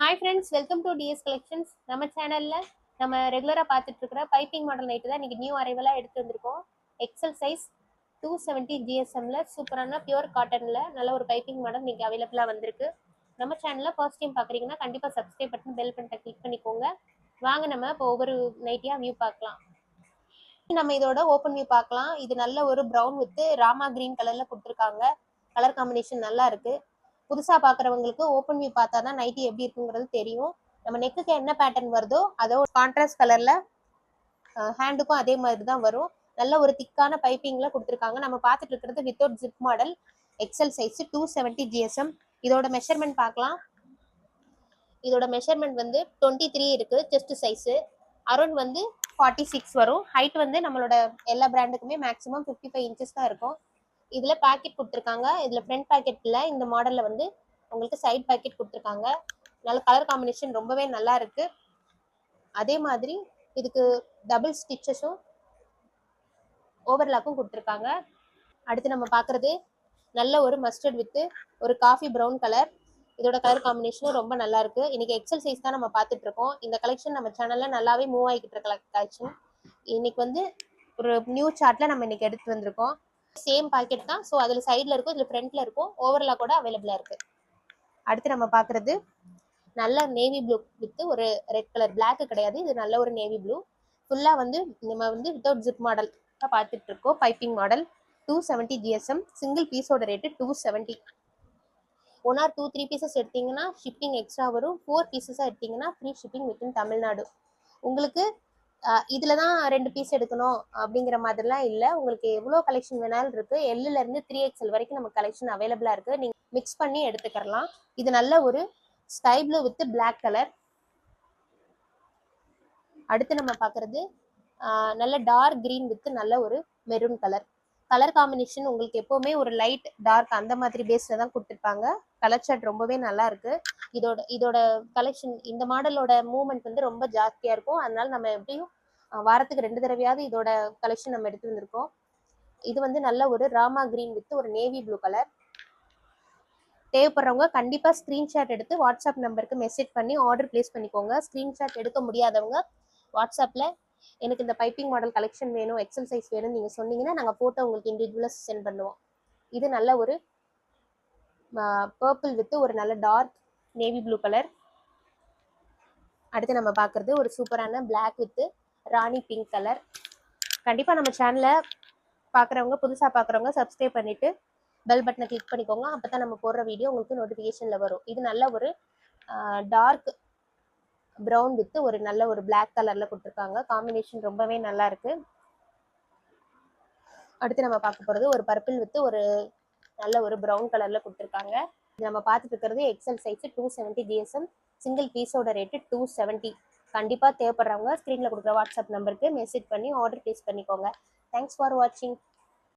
Hi friends, welcome to DS collections. நம்ம சேனலில் நம்ம ரெகுலராக பார்த்துட்டு இருக்கிற பைப்பிங் மாடல் நைட்டு தான் இன்றைக்கி நியூ அரைவலாக எடுத்து வந்திருக்கோம். எக்ஸல் சைஸ் 270 ஜிஎஸ்எம்மில் சூப்பரான பியூர் காட்டனில் நல்ல ஒரு பைப்பிங் மாடல் இன்றைக்கி அவைலபிளாக வந்திருக்கு. நம்ம சேனலில் ஃபர்ஸ்ட் டைம் பார்க்குறீங்கன்னா கண்டிப்பாக சப்ஸ்கிரைப் பட்டன் பெல் பட்டனை கிளிக் பண்ணிக்கோங்க. வாங்க நம்ம இப்போ ஒவ்வொரு நைட்டியாக வியூ பார்க்கலாம். நம்ம இதோட ஓப்பன் வியூ பார்க்கலாம். இது நல்ல ஒரு ப்ரௌன் வித் ராமா கிரீன் கலரில் கொடுத்துருக்காங்க. கலர் காம்பினேஷன் நல்லா இருக்குது. புதுசாக பார்க்குறவங்களுக்கு ஓப்பன் வியூ பார்த்தா தான் நைட்டி எப்படி இருக்குங்கிறது தெரியும். நம்ம நெக்குக்கு என்ன பேட்டர்ன் வருதோ அதோட கான்ட்ராஸ்ட் கலரில் ஹேண்டுக்கும் அதே மாதிரி தான் வரும். நல்ல ஒரு திக்கான பைப்பிங்கில் கொடுத்துருக்காங்க. நம்ம பார்த்துட்டு இருக்கிறது without zip model XL size 270 GSM. இதோட மெஷர்மெண்ட் பார்க்கலாம். இதோட மெஷர்மெண்ட் வந்து 23 இருக்குது செஸ்ட் சைஸு. அரௌண்ட் வந்து 46 வரும். ஹைட் வந்து நம்மளோட எல்லா பிராண்டுக்குமே மேக்ஸிமம் 55 இன்ச்சஸ் தான் இருக்கும். இதில் பேக்கெட் கொடுத்துருக்காங்க. இதில் ஃப்ரண்ட் பேக்கெட்டில் இந்த மாடலில் வந்து உங்களுக்கு சைட் பேக்கெட் கொடுத்துருக்காங்க. நல்ல கலர் காம்பினேஷன் ரொம்பவே நல்லா இருக்குது. அதே மாதிரி இதுக்கு டபுள் ஸ்டிச்சஸும் ஓவர்லாக்கும் கொடுத்துருக்காங்க. அடுத்து நம்ம பார்க்குறது நல்ல ஒரு மஸ்டர்ட் வித்து ஒரு காஃபி ப்ரௌன் கலர். இதோட கலர் காம்பினேஷனும் ரொம்ப நல்லா இருக்குது. இன்றைக்கி எக்ஸல் சைஸ் தான் நம்ம பார்த்துட்டு இருக்கோம். இந்த கலெக்ஷன் நம்ம சேனலில் நல்லாவே மூவ் ஆகிக்கிட்டு இருக்க கலெக்ஷன். இன்னைக்கு வந்து ஒரு நியூ சார்ட்டில் நம்ம இன்னைக்கு எடுத்து வந்திருக்கோம். சேம் பாக்கெட் தான். ஸோ அதில் சைடில் இருக்கும், இதில் ஃப்ரண்ட்டில் இருக்கும். ஓவரலாக கூட அவைலபிளாக இருக்குது. அடுத்து நம்ம பார்க்குறது நல்ல நேவி ப்ளூ வித்து ஒரு ரெட் கலர். பிளாக்கு கிடையாது, இது நல்ல ஒரு நேவி ப்ளூ. ஃபுல்லாக வந்து நம்ம வந்து வித்தவுட் ஜிப் மாடல் தான் பார்த்துட்டு இருக்கோம். Piping model 270 GSM. சிங்கிள் பீஸோட ரேட்டு 270. 1 or 2 3 பீசஸ் எடுத்தீங்கன்னா ஷிப்பிங் எக்ஸ்ட்ரா வரும். 4 பீசஸாக எடுத்தீங்கன்னா ஃப்ரீ ஷிப்பிங் வித்தின் தமிழ்நாடு. உங்களுக்கு இதில் தான் 2 பீஸ் எடுக்கணும் அப்படிங்கிற மாதிரிலாம் இல்லை. உங்களுக்கு எவ்வளோ கலெக்ஷன் வேணாலும் இருக்குது. எல்லுலேருந்து 3XL வரைக்கும் நமக்கு கலெக்ஷன் அவைலபிளாக இருக்குது. நீங்கள் மிக்ஸ் பண்ணி எடுத்துக்கலாம். இது நல்ல ஒரு sky blue with black colour. அடுத்து நம்ம பார்க்குறது நல்ல டார்க் க்ரீன் வித் நல்ல ஒரு மெரூன் கலர். கலர் காம்பினேஷன் உங்களுக்கு எப்போவுமே ஒரு லைட் டார்க் அந்த மாதிரி பேஸில் தான் கொடுத்துருப்பாங்க. கலர் சார்ட் ரொம்பவே நல்லா இருக்குது. இதோட கலெக்ஷன் இந்த மாடலோட மூவ்மெண்ட் வந்து ரொம்ப ஜாஸ்தியாக இருக்கும். அதனால நம்ம எப்படியும் வாரத்துக்கு 2 தடவையாவது இதோட கலெக்ஷன் நம்ம எடுத்து வந்திருக்கோம். இது வந்து நல்ல ஒரு ராமா கிரீன் வித் ஒரு நேவி ப்ளூ கலர். தேவைப்படுறவங்க கண்டிப்பாக ஸ்க்ரீன்ஷாட் எடுத்து வாட்ஸ்அப் நம்பருக்கு மெசேஜ் பண்ணி ஆர்டர் பிளேஸ் பண்ணிக்கோங்க. ஸ்க்ரீன்ஷாட் எடுக்க முடியாதவங்க வாட்ஸ்அப்பில் எனக்கு இந்த பைப்பிங் மாடல் கலெக்ஷன் வேணும், எக்ஸல் சைஸ் வேணும்னு நீங்கள் சொன்னீங்கன்னா நாங்கள் ஃபோட்டோ உங்களுக்கு இண்டிவிஜுவலாக சென்ட் பண்ணுவோம். இது நல்ல ஒரு பர்பிள் வித் ஒரு நல்ல டார்க் நேவி ப்ளூ கலர். அடுத்து நம்ம பார்க்குறது ஒரு சூப்பரான black with rani pink colour. கண்டிப்பாக நம்ம சேனலை பார்க்குறவங்க புதுசாக பார்க்குறவங்க சப்ஸ்கிரைப் பண்ணிவிட்டு பெல் பட்டனை கிளிக் பண்ணிக்கோங்க. அப்போ தான் நம்ம போடுற வீடியோ உங்களுக்கு நோட்டிஃபிகேஷனில் வரும். இது நல்ல ஒரு டார்க் ப்ரௌன் வித் ஒரு நல்ல ஒரு பிளாக் கலரில் கொடுத்துருக்காங்க. காம்பினேஷன் ரொம்பவே நல்லா இருக்குது. அடுத்து நம்ம பார்க்க போகிறது ஒரு பர்பிள் வித் ஒரு நல்ல ஒரு ப்ரௌன் கலரில் கொடுத்துருக்காங்க. நம்ம பார்த்துட்டு இருக்கிறது எக்ஸல் சைஸ் 270 ஜிஎஸ்எம். சிங்கிள் பீஸோட ரேட்டு 270. கண்டிப்பாக தேவைப்படுறவங்க ஸ்க்ரீனில் கொடுக்குற வாட்ஸ்அப் நம்பருக்கு மெசேஜ் பண்ணி ஆர்டர் பிளேஸ் பண்ணிக்கோங்க. தேங்க்ஸ் ஃபார் வாட்சிங்.